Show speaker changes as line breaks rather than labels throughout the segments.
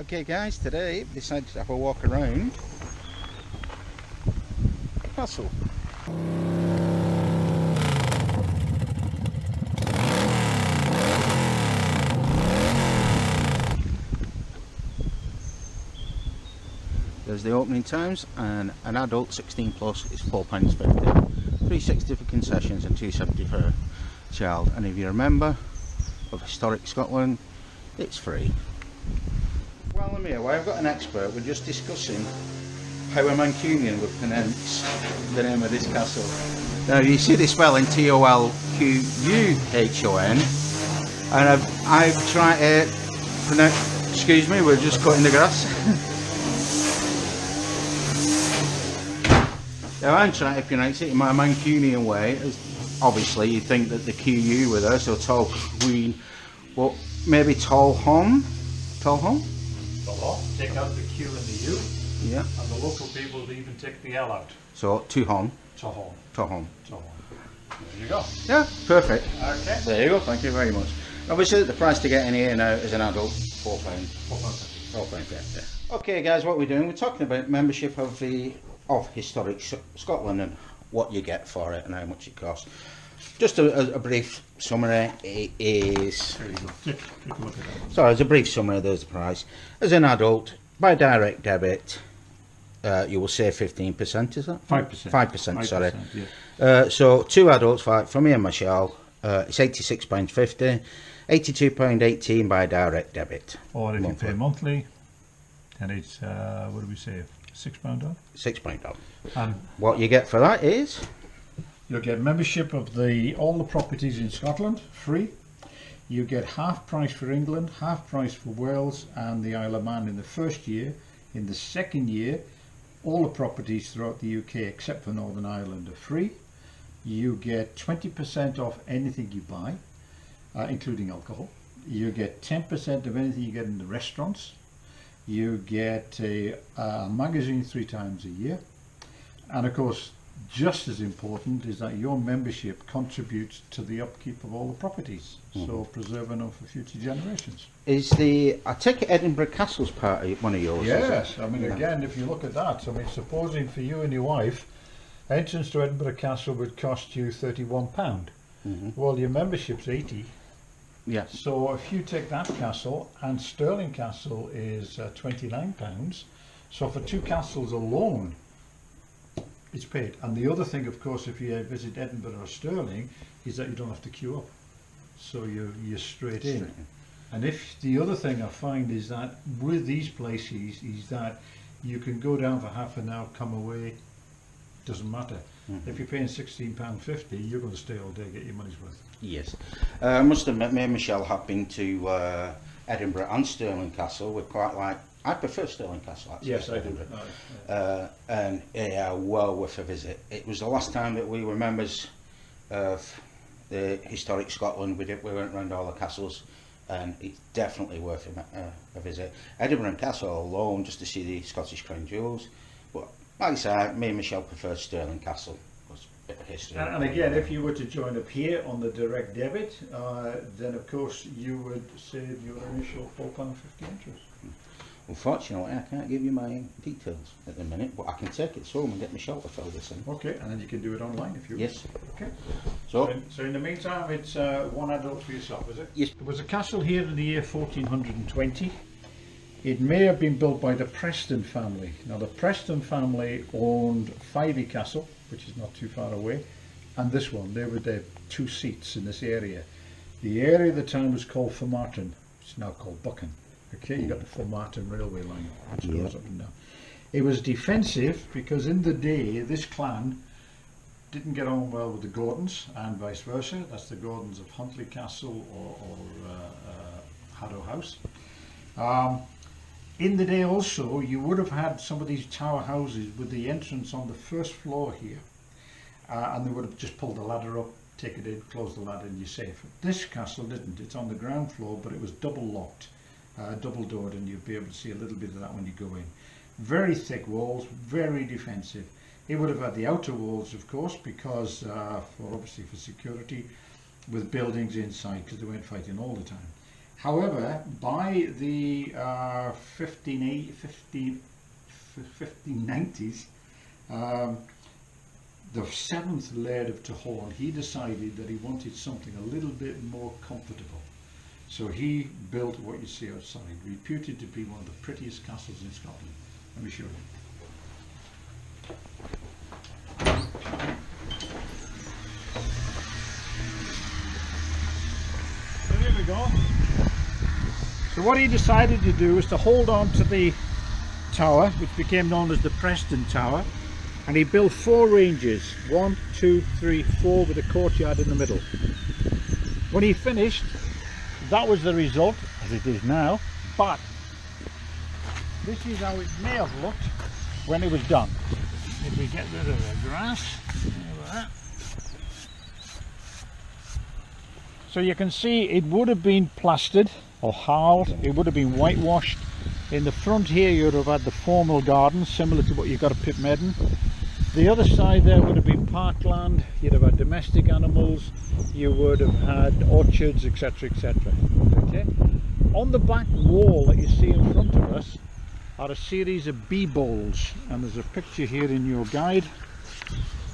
Okay guys, today we decided to have a walk around the castle. There's the opening times, and an adult 16 plus is £4.50, £3.60 for concessions and £2.70 for a child. And if you're a member of Historic Scotland, it's free. While I'm here, I've got an expert. We're just discussing how a Mancunian would pronounce the name of this castle. Now you see the spelling Tolquhon, and I've tried to pronounce. Excuse me, we're just cutting the grass. Now I'm trying to pronounce it in my Mancunian way. Obviously you think that the QU were there, so Tolquhon, but maybe Tolquhon? Tolquhon?
Tolquhon, take out the Q and the U.
Yeah.
And the local people would even take the L out.
So Tolquhon.
Tolquhon.
Tolquhon.
Tolquhon. There you go.
Yeah, perfect.
Okay.
There you go, thank you very much. Obviously the price to get in here now as an adult, £4. £4.50. Okay guys, what we're doing, we're talking about membership of Historic Scotland and what you get for it and how much it costs. Just a brief summary. It is.
There you go. Take a look at that.
Sorry, as a brief summary, there's the price. As an adult, by direct debit, you will save 15%. Is that
5%?
5%. Sorry.
Yeah.
So two adults, for me and my Chelle, it's £86.50, £82.18 by direct debit.
Or if you pay monthly, then it's what do we say? £6 off.
£6 off.
And
what you get for that is
you'll get membership of all the properties in Scotland, free. You get half price for England, half price for Wales and the Isle of Man in the first year. In the second year, all the properties throughout the UK except for Northern Ireland are free. You get 20% off anything you buy, including alcohol. You get 10% of anything you get in the restaurants. You get a magazine 3 times a year, and of course just as important is that your membership contributes to the upkeep of all the properties, so preserving them for future generations.
I take it Edinburgh Castle's part of one of yours?
Yes, I mean again, if you look at that, I mean supposing for you and your wife entrance to Edinburgh Castle would cost you £31, well your membership's 80.
Yeah.
So if you take that castle, and Stirling Castle is £29, so for 2 castles alone it's paid. And the other thing, of course, if you visit Edinburgh or Stirling, is that you don't have to queue up, so you're straight in. And if the other thing I find is that with these places is that you can go down for half an hour, come away, doesn't matter. If you're paying £16.50, you're going to stay all day, get your money's worth.
Yes. I must admit, me and Michelle have been to Edinburgh and Stirling Castle. We're quite like, I prefer Stirling Castle actually.
Yes, I do.
And yeah, well worth a visit. It was the last time that we were members of the Historic Scotland. We went around all the castles, and it's definitely worth a visit. Edinburgh Castle alone, just to see the Scottish Crown Jewels. But like I say, me and Michelle prefer Stirling Castle. Bit of history.
And again, if you were to join up here on the direct debit, then of course you would save your initial £4.50 interest.
Unfortunately, I can't give you my details at the minute, but I can take it home and get Michelle to fill this in.
Okay, and then you can do it online if you wish.
Yes.
Okay.
So
in the meantime, it's one adult for yourself, is it?
Yes.
There was a castle here in the year 1420. It may have been built by the Preston family. Now the Preston family owned Fyvie Castle, which is not too far away, and this one. They were their 2 seats in this area. The area at the time was called Formartine, it's now called Buchan. Okay, you got the Formartine railway line, which goes up and down. It was defensive because in the day this clan didn't get on well with the Gordons and vice versa. That's the Gordons of Huntly Castle or Haddow House. In the day also, you would have had some of these tower houses with the entrance on the first floor here, and they would have just pulled the ladder up, take it in, close the ladder, and you're safe. This castle didn't. It's on the ground floor, but it was double locked, double doored, and you'd be able to see a little bit of that when you go in. Very thick walls, very defensive. It would have had the outer walls, of course, because obviously for security, with buildings inside, because they weren't fighting all the time. However, by the 1590s, the seventh laird of Tolquhon, he decided that he wanted something a little bit more comfortable. So he built what you see outside, reputed to be one of the prettiest castles in Scotland. Let me show you. So here we go. So what he decided to do is to hold on to the tower, which became known as the Preston Tower, and he built 4 ranges, 1, 2, 3, 4, with a courtyard in the middle. When he finished, that was the result, as it is now, but this is how it may have looked when it was done. If we get rid of the grass, so you can see it would have been plastered or harled, it would have been whitewashed. In the front here you would have had the formal garden, similar to what you've got at Pitmedden. The other side there would have been parkland, you'd have had domestic animals, you would have had orchards, etc, etc. Okay? On the back wall that you see in front of us are a series of bee bowls, and there's a picture here in your guide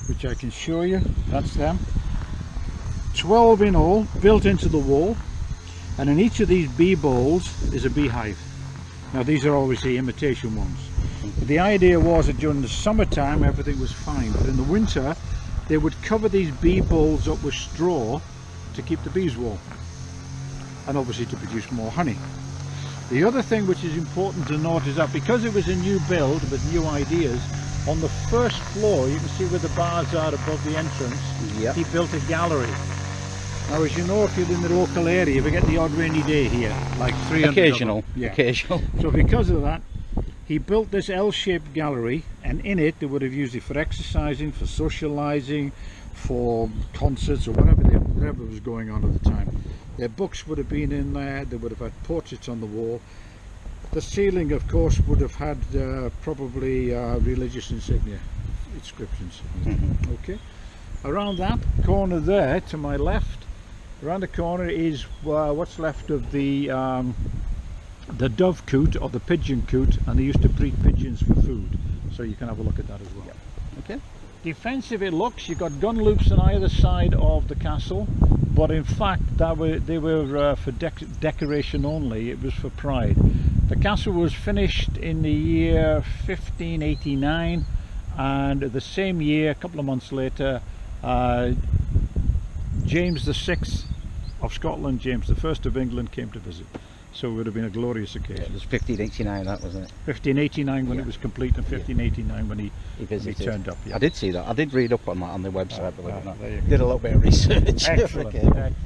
which I can show you. That's them. 12 in all, built into the wall, and in each of these bee bowls is a beehive. Now these are obviously imitation ones. But the idea was that during the summertime everything was fine, but in the winter they would cover these bee bowls up with straw to keep the bees warm, and obviously to produce more honey. The other thing which is important to note is that because it was a new build with new ideas, on the first floor, you can see where the bars are above the entrance, he built a gallery. Now, as you know, if you're in the local area, we get the odd rainy day here, like 300
occasional.
Yeah.
Occasional.
So because of that, he built this L-shaped gallery, and in it they would have used it for exercising, for socialising, for concerts or whatever was going on at the time. Their books would have been in there, they would have had portraits on the wall. The ceiling, of course, would have had probably religious insignia, inscriptions. Okay. Around that corner there, to my left, around the corner is what's left of the dove coot or the pigeon coot, and they used to breed pigeons for food. So you can have a look at that as well.
Okay.
Defensive it looks, you've got gun loops on either side of the castle, but in fact they were for decoration only, it was for pride. The castle was finished in the year 1589, and the same year, a couple of months later, James VI of Scotland, James I of England came to visit. So it would have been a glorious occasion.
It was 1589, that wasn't it?
1589 when it was complete, and 1589 when he turned up.
I did see that. I did read up on that on the website.
There you go.
Did a little bit of research.
Excellent, excellent.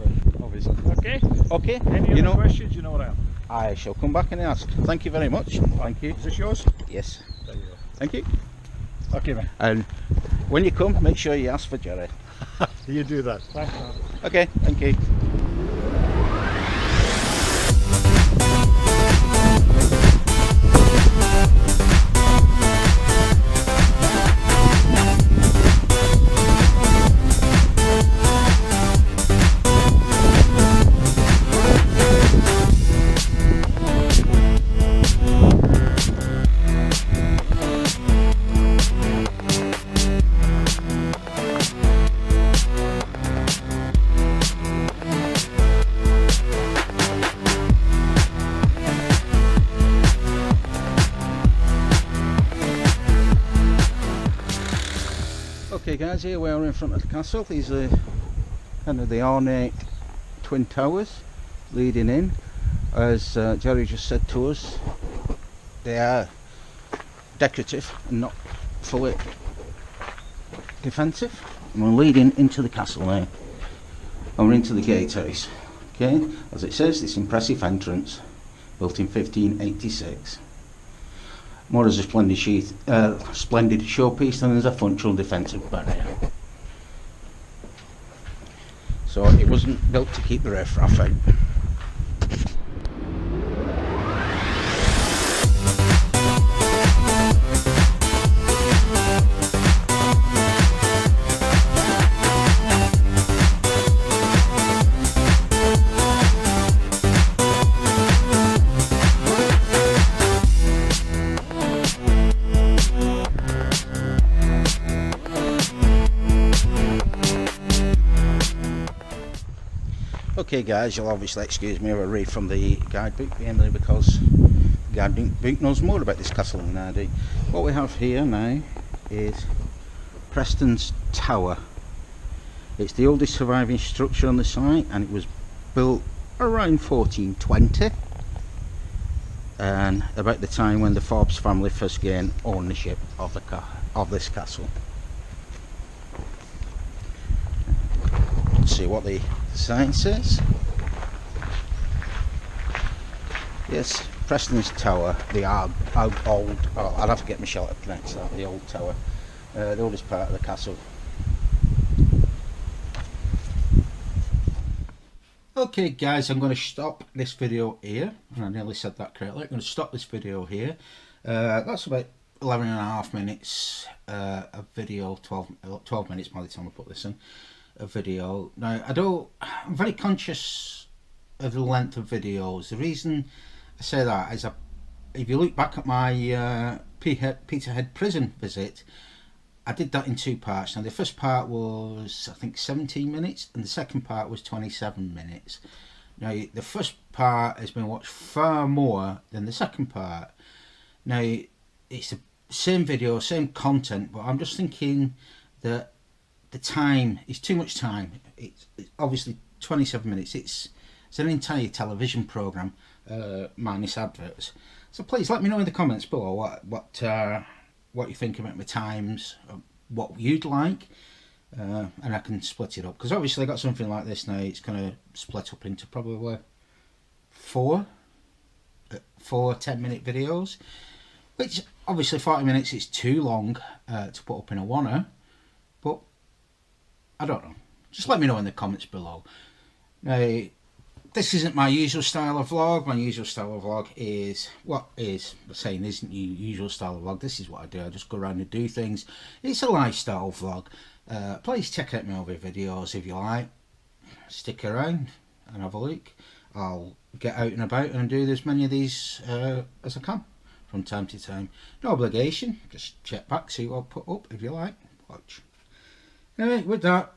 Obviously.
Okay.
Okay.
Any other questions? You know what I am.
I shall come back and ask. Thank you very much. Thank you.
Is this yours?
Yes.
There you go.
Thank you.
Okay, man.
And when you come, make sure you ask for Jerry.
You do that. Thanks, man.
Okay. Thank you. Okay guys, here we are in front of the castle. These are kind of the ornate twin towers leading in. As Jerry just said to us, they are decorative and not fully defensive. And we're leading into the castle now. And we're into the gateways. Okay, as it says, this impressive entrance, built in 1586. More as a splendid showpiece than as a functional defensive barrier. So it wasn't built to keep the riffraff out. Okay guys, you'll obviously excuse me if I read from the guidebook, mainly because the guidebook knows more about this castle than I do. What we have here now is Preston's Tower. It's the oldest surviving structure on the site, and it was built around 1420, and about the time when the Forbes family first gained ownership of this castle. Let's see what the sign says. Yes, Preston's Tower, the old, I'd have to get Chelle to pronounce that, the old tower, the oldest part of the castle. Okay guys, I'm going to stop this video here, and I nearly said that correctly. I'm going to stop this video here. That's about 11.5 minutes of video, 12 minutes by the time I put this in, a video. Now I'm very conscious of the length of videos. The reason I say that is if you look back at my Peterhead prison visit, I did that in 2 parts. Now the first part was I think 17 minutes and the second part was 27 minutes. Now the first part has been watched far more than the second part. Now it's the same video, same content, but I'm just thinking that the time is too much time. It's obviously 27 minutes. It's an entire television programme, minus adverts. So please let me know in the comments below what you think about my times, what you'd like, and I can split it up, because obviously I got something like this now. It's going to split up into probably four 10-minute videos, which obviously 40 minutes is too long to put up in a one-er, but I don't know. Just let me know in the comments below. Now, this isn't my usual style of vlog. My usual style of vlog is what is saying isn't your usual style of vlog. This is what I do. I just go around and do things. It's a lifestyle vlog. Please check out my other videos if you like. Stick around and have a look. I'll get out and about and do as many of these as I can from time to time. No obligation. Just check back, see what I'll put up if you like. Watch. Anyway, with that,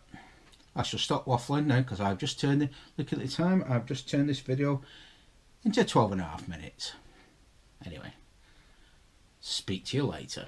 I shall stop waffling now, because I've just turned, look at the time, I've just turned this video into 12.5 minutes. Anyway, speak to you later.